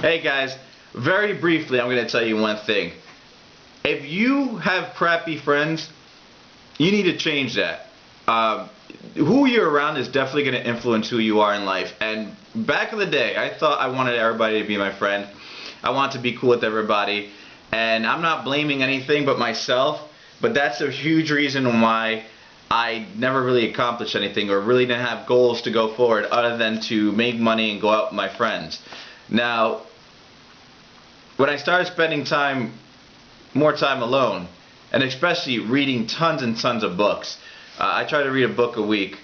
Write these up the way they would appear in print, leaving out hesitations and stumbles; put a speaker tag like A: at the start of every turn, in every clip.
A: Hey guys, very briefly I'm going to tell you one thing. If you have crappy friends, you need to change that. Who you're around is definitely going to influence who you are in life. And back in the day, I thought I wanted everybody to be my friend. I wanted to be cool with everybody. And I'm not blaming anything but myself, but that's a huge reason why I never really accomplished anything or really didn't have goals to go forward other than to make money and go out with my friends. Now, when I started spending more time alone, and especially reading tons and tons of books, I try to read a book a week.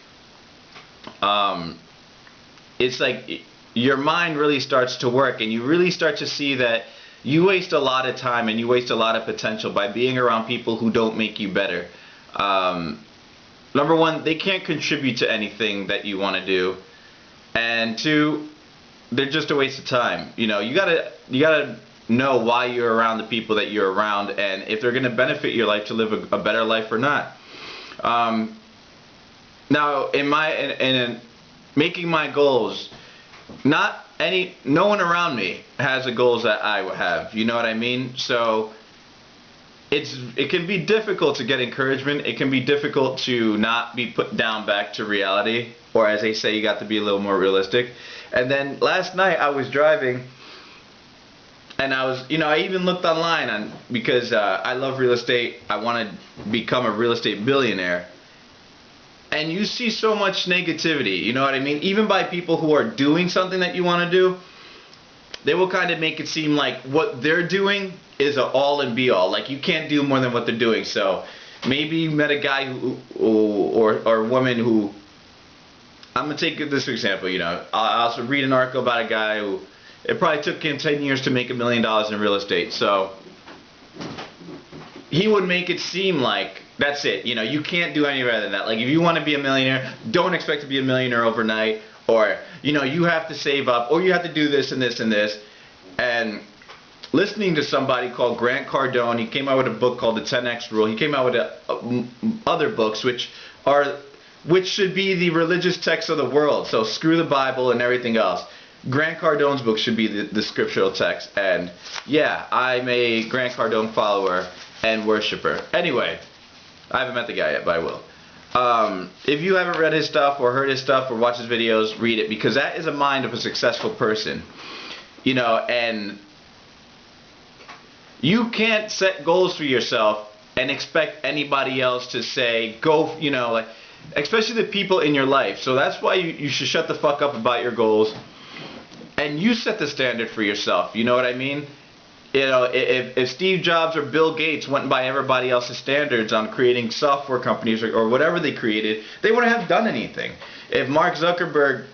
A: It's like your mind really starts to work, and you really start to see that you waste a lot of time and you waste a lot of potential by being around people who don't make you better. Number one, they can't contribute to anything that you want to do, and two, they're just a waste of time. You know, you gotta know why you're around the people that you're around, and if they're going to benefit your life to live a better life or not. Now, in making my goals, no one around me has the goals that I have. You know what I mean? So it can be difficult to get encouragement. It can be difficult to not be put down back to reality, or as they say, you got to be a little more realistic. And then last night I was driving, and I even looked online because I love real estate. I want to become a real estate billionaire. And you see so much negativity, you know what I mean? Even by people who are doing something that you want to do, they will kind of make it seem like what they're doing is an all and be all. Like, you can't do more than what they're doing. So maybe you met a guy or woman who, I'm going to take this for example, I also read an article about a guy who, it probably took him 10 years to make $1 million in real estate. So he would make it seem like that's it. You can't do any better than that. Like, if you want to be a millionaire, don't expect to be a millionaire overnight. Or, you have to save up, or you have to do this and this and this. And listening to somebody called Grant Cardone, he came out with a book called The 10X Rule. He came out with other books which should be the religious text of the world. So screw the Bible and everything else. Grant Cardone's book should be the scriptural text. And yeah, I'm a Grant Cardone follower and worshiper. Anyway, I haven't met the guy yet, but I will. If you haven't read his stuff or heard his stuff or watched his videos, read it, because that is a mind of a successful person. And you can't set goals for yourself and expect anybody else to say, go, like, especially the people in your life. So that's why you should shut the fuck up about your goals, and you set the standard for yourself. You know what I mean? If Steve Jobs or Bill Gates went by everybody else's standards on creating software companies or whatever they created, they wouldn't have done anything. If Mark Zuckerberg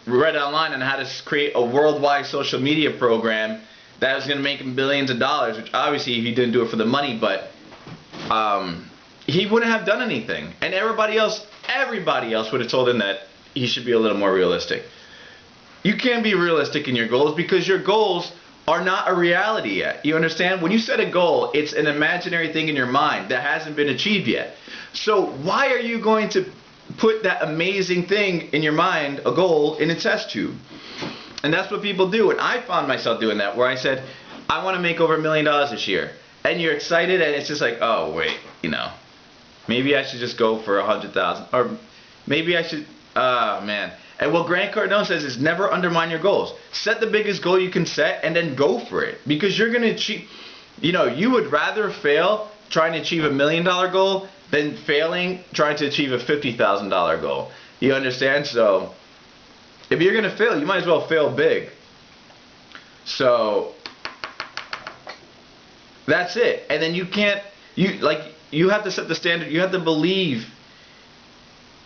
A: read online on how to create a worldwide social media program that was going to make him billions of dollars, which obviously he didn't do it for the money, but he wouldn't have done anything. And everybody else would have told him that he should be a little more realistic. You can't be realistic in your goals because your goals are not a reality yet. You understand? When you set a goal, it's an imaginary thing in your mind that hasn't been achieved yet. So why are you going to put that amazing thing in your mind, a goal, in a test tube? And that's what people do. And I found myself doing that, where I said, I want to make over $1 million this year. And you're excited, and it's just like, oh, wait, maybe I should just go for 100,000. Or maybe I should, man. And what Grant Cardone says is never undermine your goals. Set the biggest goal you can set and then go for it. Because you're going to achieve, you would rather fail trying to achieve $1 million goal than failing trying to achieve a $50,000 goal. You understand? So if you're going to fail, you might as well fail big. So that's it. And then you have to set the standard. You have to believe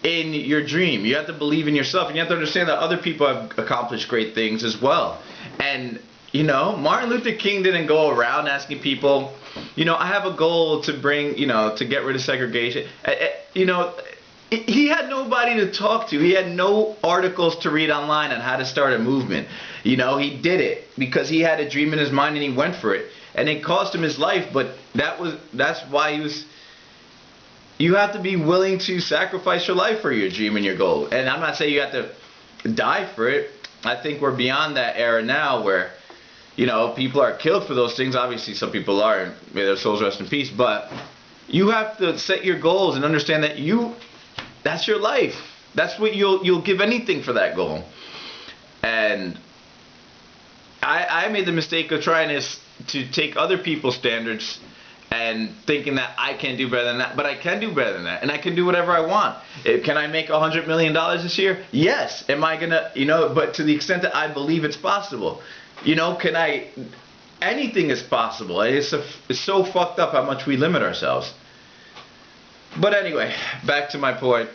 A: in your dream. You have to believe in yourself, and you have to understand that other people have accomplished great things as well. And Martin Luther King didn't go around asking people, I have a goal to bring, to get rid of segregation. He had nobody to talk to. He had no articles to read online on how to start a movement. He did it because he had a dream in his mind and he went for it. And it cost him his life, but that's why he was. You have to be willing to sacrifice your life for your dream and your goal. And I'm not saying you have to die for it, I think we're beyond that era now where, you know, people are killed for those things. Obviously, some people are, and may their souls rest in peace. But you have to set your goals and understand that that's your life. That's what you'll give anything for that goal. And I made the mistake of trying to take other people's standards and thinking that I can't do better than that, but I can do better than that, and I can do whatever I want. Can I make $100 million this year? Yes. Am I gonna, you know? But to the extent that I believe it's possible, you know, anything is possible. It's so fucked up how much we limit ourselves. But anyway, back to my point.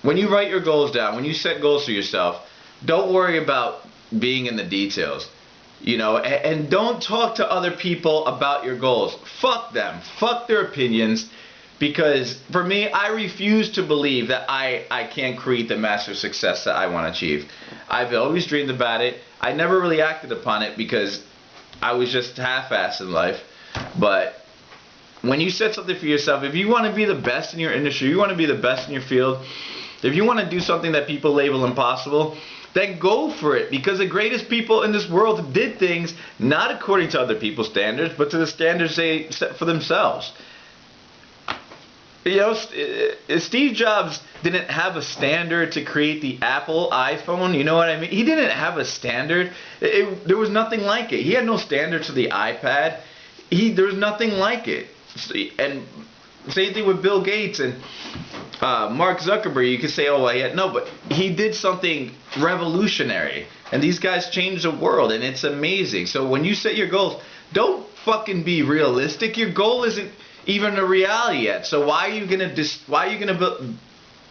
A: When you write your goals down, when you set goals for yourself, don't worry about being in the details. You know, and don't talk to other people about your goals. Fuck them. Fuck their opinions. Because for me, I refuse to believe that I can't create the massive success that I want to achieve. I've always dreamed about it. I never really acted upon it because I was just half-assed in life. But when you set something for yourself, if you want to be the best in your industry, you want to be the best in your field, if you want to do something that people label impossible, then go for it, because the greatest people in this world did things not according to other people's standards, but to the standards they set for themselves. You know, Steve Jobs didn't have a standard to create the Apple iPhone, you know what I mean? He didn't have a standard. There was nothing like it. He had no standard to the iPad. There was nothing like it. And same thing with Bill Gates and Mark Zuckerberg. You could say, oh, well, no, but he did something revolutionary, and these guys changed the world, and it's amazing. So when you set your goals, don't fucking be realistic. Your goal isn't even a reality yet. So why are you gonna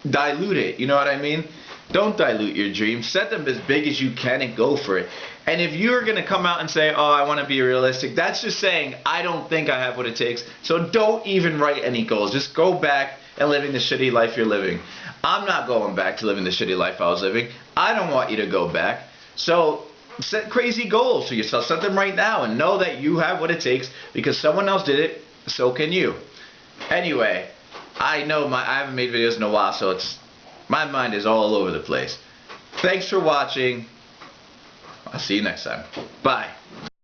A: dilute it? You know what I mean? Don't dilute your dreams. Set them as big as you can and go for it. And if you're going to come out and say, oh, I want to be realistic, that's just saying, I don't think I have what it takes. So don't even write any goals. Just go back and living the shitty life you're living. I'm not going back to living the shitty life I was living. I don't want you to go back. So set crazy goals for yourself. Set them right now and know that you have what it takes, because someone else did it, so can you. Anyway, I know I haven't made videos in a while, so my mind is all over the place. Thanks for watching. I'll see you next time. Bye.